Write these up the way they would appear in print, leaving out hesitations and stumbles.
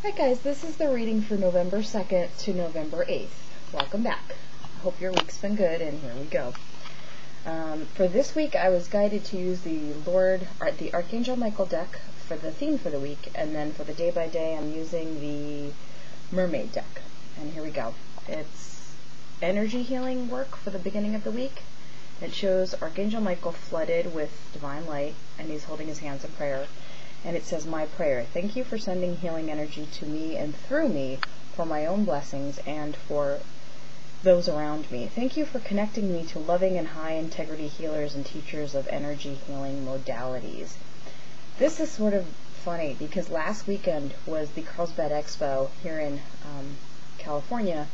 Hi guys, this is the reading for November 2nd to November 8th. Welcome back. I hope your week's been good, and here we go. For this week, I was guided to use the Archangel Michael deck for the theme for the week, and then for the day by day, I'm using the Mermaid deck. And here we go. It's energy healing work for the beginning of the week. It shows Archangel Michael flooded with divine light, and he's holding his hands in prayer. And it says, "My prayer, thank you for sending healing energy to me and through me for my own blessings and for those around me. Thank you for connecting me to loving and high integrity healers and teachers of energy healing modalities." This is sort of funny because last weekend was the Carlsbad Expo here in California.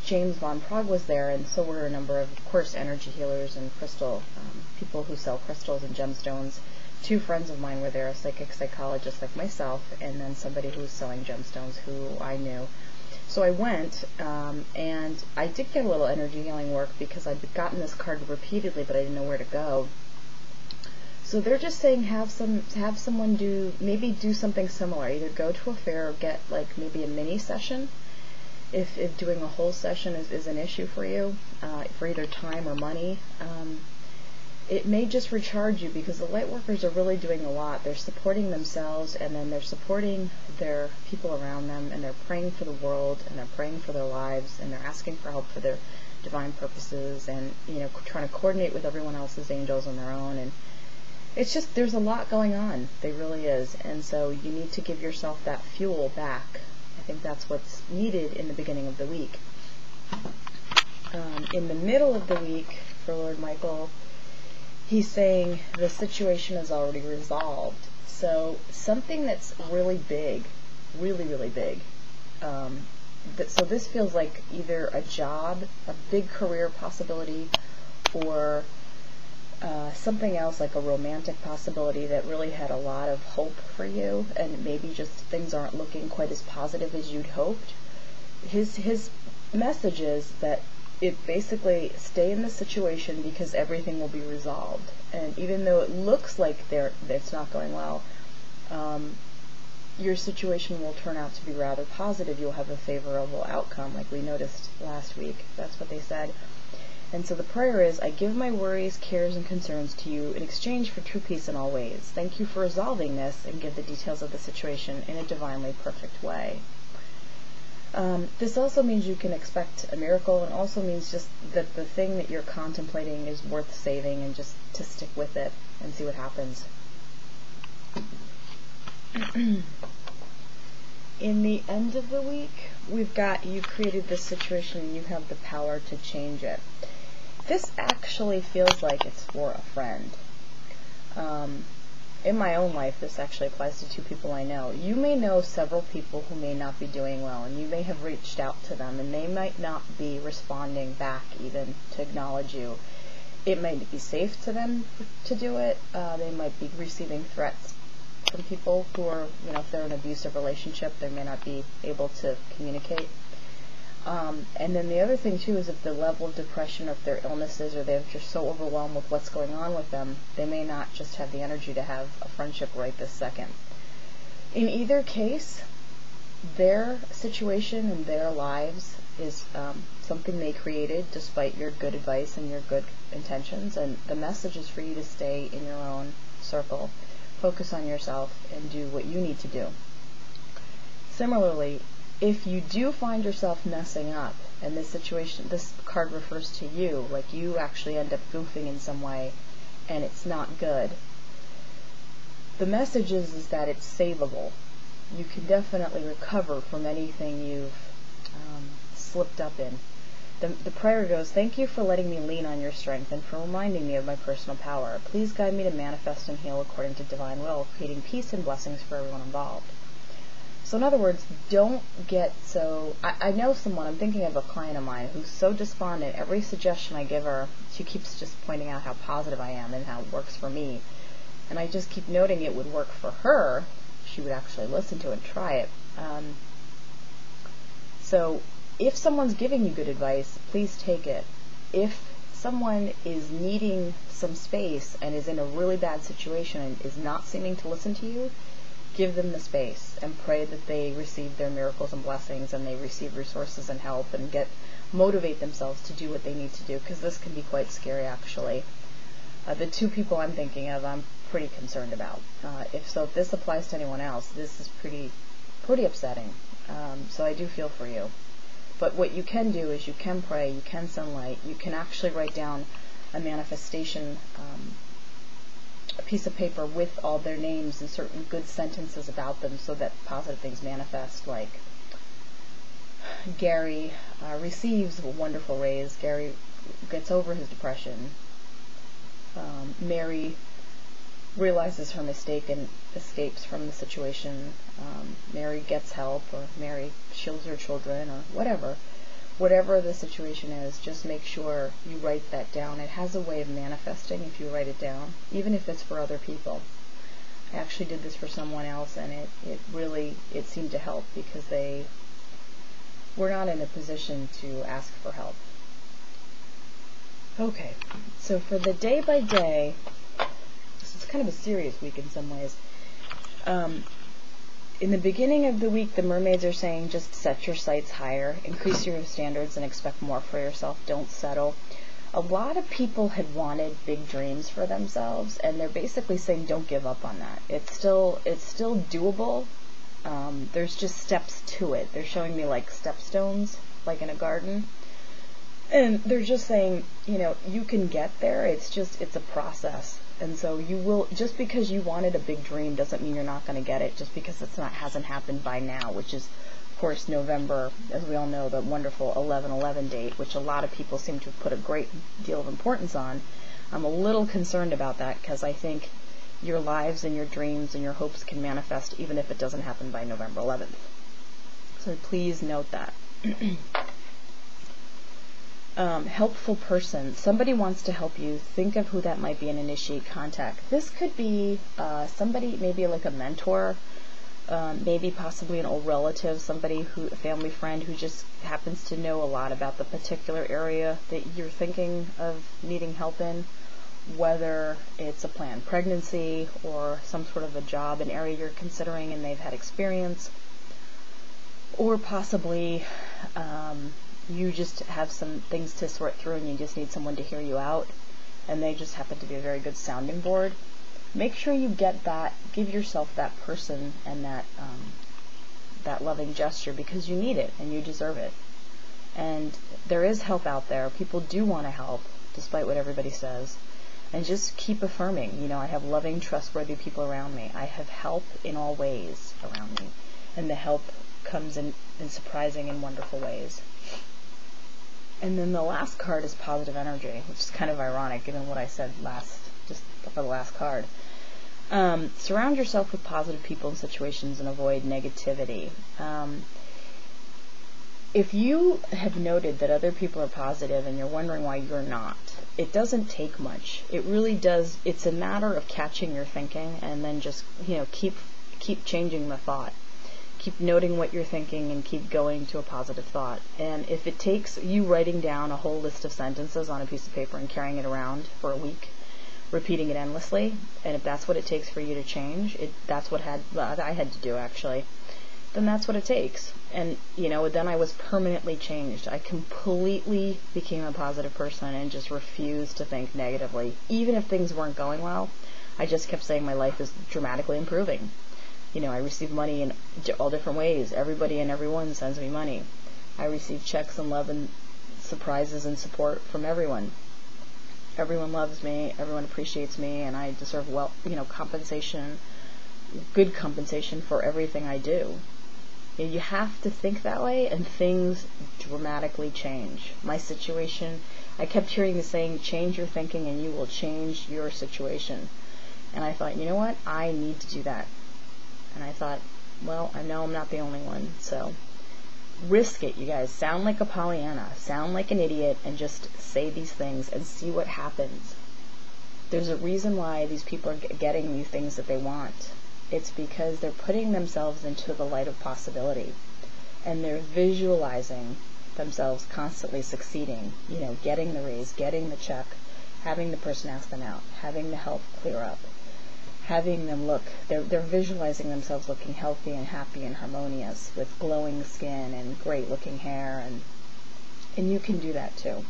James Von Prague was there, and so were a number of course, energy healers and crystal people who sell crystals and gemstones. Two friends of mine were there, a psychic psychologist like myself, and then somebody who was selling gemstones who I knew. So I went, and I did get a little energy healing work because I'd gotten this card repeatedly, but I didn't know where to go. So they're just saying have someone do something similar. Either go to a fair or get like maybe a mini session. If doing a whole session is an issue for you, for either time or money. It may just recharge you because the light workers are really doing a lot. They're supporting themselves, and then they're supporting their people around them, and they're praying for the world, and they're praying for their lives, and they're asking for help for their divine purposes, and trying to coordinate with everyone else's angels on their own. And it's just, there's a lot going on. There really is. And so you need to give yourself that fuel back. I think that's what's needed in the beginning of the week. In the middle of the week, for Lord Michael, he's saying the situation is already resolved. So something that's really big, really big. So this feels like either a job, a big career possibility, or something else like a romantic possibility that really had a lot of hope for you, and maybe just things aren't looking quite as positive as you'd hoped. His message is that it basically stay in the situation because everything will be resolved. And even though it looks like it's not going well, your situation will turn out to be rather positive. You'll have a favorable outcome, like we noticed last week. That's what they said. And so the prayer is, "I give my worries, cares, and concerns to you in exchange for true peace in all ways. Thank you for resolving this, and give the details of the situation in a divinely perfect way." This also means you can expect a miracle, and also means just that the thing that you're contemplating is worth saving, and just to stick with it and see what happens. In the end of the week, you've created this situation and you have the power to change it. This actually feels like it's for a friend. In my own life, this actually applies to two people I know. You may know several people who may not be doing well, and you may have reached out to them, and they might not be responding back even to acknowledge you. It might be safe to them to do it. They might be receiving threats from people who are, if they're in an abusive relationship, they may not be able to communicate. And then the other thing too is if the level of depression, or if their illnesses, or they're just so overwhelmed with what's going on with them, they may not just have the energy to have a friendship right this second. In either case, their situation and their lives is something they created despite your good advice and your good intentions, and the message is for you to stay in your own circle, focus on yourself, and do what you need to do. Similarly, if you do find yourself messing up, and this card refers to you, like you actually end up goofing in some way, and it's not good, the message is that it's savable. You can definitely recover from anything you've slipped up in. The prayer goes, "Thank you for letting me lean on your strength and for reminding me of my personal power. Please guide me to manifest and heal according to divine will, creating peace and blessings for everyone involved." So in other words, don't get so... I know someone, I'm thinking of a client of mine who's so despondent. Every suggestion I give her, she keeps just pointing out how positive I am and how it works for me. And I just keep noting it would work for her. She would actually listen to it and try it. So if someone's giving you good advice, please take it. If someone is needing some space and is in a really bad situation and is not seeming to listen to you, give them the space and pray that they receive their miracles and blessings, and they receive resources and help, and motivate themselves to do what they need to do, because this can be quite scary, actually. The two people I'm thinking of, I'm pretty concerned about. If this applies to anyone else, this is pretty upsetting. So I do feel for you. But what you can do is you can pray, you can send light, you can actually write down a manifestation, a piece of paper with all their names and certain good sentences about them so that positive things manifest, like Gary receives a wonderful raise, Gary gets over his depression, Mary realizes her mistake and escapes from the situation, Mary gets help, or Mary shields her children, or whatever the situation is. Just make sure you write that down. It has a way of manifesting if you write it down, even if it's for other people. I actually did this for someone else, and it seemed to help, because they were not in a position to ask for help. Okay, so for the day by day, this is kind of a serious week in some ways. In the beginning of the week, the mermaids are saying just set your sights higher, increase your standards, and expect more for yourself. Don't settle. A lot of people had wanted big dreams for themselves, and they're basically saying don't give up on that. It's still doable. There's just steps to it. They're showing me like stepstones, like in a garden. And they're just saying, you can get there. It's a process. And so you will, just because you wanted a big dream doesn't mean you're not going to get it, just because hasn't happened by now, which is, of course, November, as we all know, the wonderful 11/11 date, which a lot of people seem to put a great deal of importance on. I'm a little concerned about that, because I think your lives and your dreams and your hopes can manifest even if it doesn't happen by November 11th. So please note that. Helpful person. Somebody wants to help you. Think of who that might be and initiate contact. This could be somebody, maybe like a mentor, maybe possibly an old relative, a family friend who just happens to know a lot about the particular area that you're thinking of needing help in, whether it's a planned pregnancy or some sort of a job, an area you're considering and they've had experience, or possibly you just have some things to sort through and you just need someone to hear you out, and they just happen to be a very good sounding board. Make sure you get that, give yourself that person and that loving gesture, because you need it and you deserve it. And there is help out there. People do want to help, despite what everybody says. And just keep affirming, I have loving, trustworthy people around me. I have help in all ways around me. And the help comes in surprising and wonderful ways. And then the last card is positive energy, which is kind of ironic given what I said just for the last card. Surround yourself with positive people and situations and avoid negativity. If you have noted that other people are positive and you're wondering why you're not, it doesn't take much. It really does. It's a matter of catching your thinking and then just, keep changing the thought. Keep noting what you're thinking and keep going to a positive thought. And if it takes you writing down a whole list of sentences on a piece of paper and carrying it around for a week, repeating it endlessly, and if that's what it takes for you to change, that's what I had to do actually, then that's what it takes. And then I was permanently changed. I completely became a positive person and just refused to think negatively. Even if things weren't going well, I just kept saying my life is dramatically improving. I receive money in all different ways. Everybody and everyone sends me money. I receive checks and love and surprises and support from everyone. Everyone loves me. Everyone appreciates me, and I deserve compensation, good compensation for everything I do. You have to think that way, and things dramatically change. My situation, I kept hearing the saying, change your thinking and you will change your situation. And I thought, you know what? I need to do that. And I thought, well, I know I'm not the only one, so risk it, you guys. Sound like a Pollyanna. Sound like an idiot and just say these things and see what happens. There's a reason why these people are getting you things that they want. It's because they're putting themselves into the light of possibility. And they're visualizing themselves constantly succeeding. Getting the raise, getting the check, having the person ask them out, having the help clear up, having them look, they're visualizing themselves looking healthy and happy and harmonious with glowing skin and great looking hair, and you can do that too.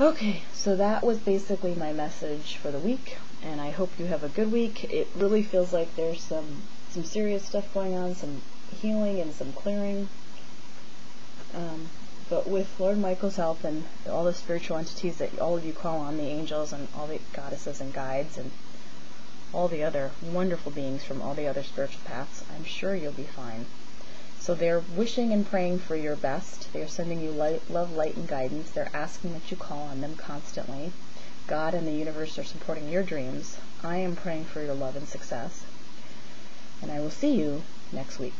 Okay, so that was basically my message for the week, and I hope you have a good week. It really feels like there's some serious stuff going on, some healing and some clearing. But with Lord Michael's help and all the spiritual entities that all of you call on, the angels and all the goddesses and guides and all the other wonderful beings from all the other spiritual paths, I'm sure you'll be fine. So they're wishing and praying for your best. They're sending you light, love, light, and guidance. They're asking that you call on them constantly. God and the universe are supporting your dreams. I am praying for your love and success. And I will see you next week.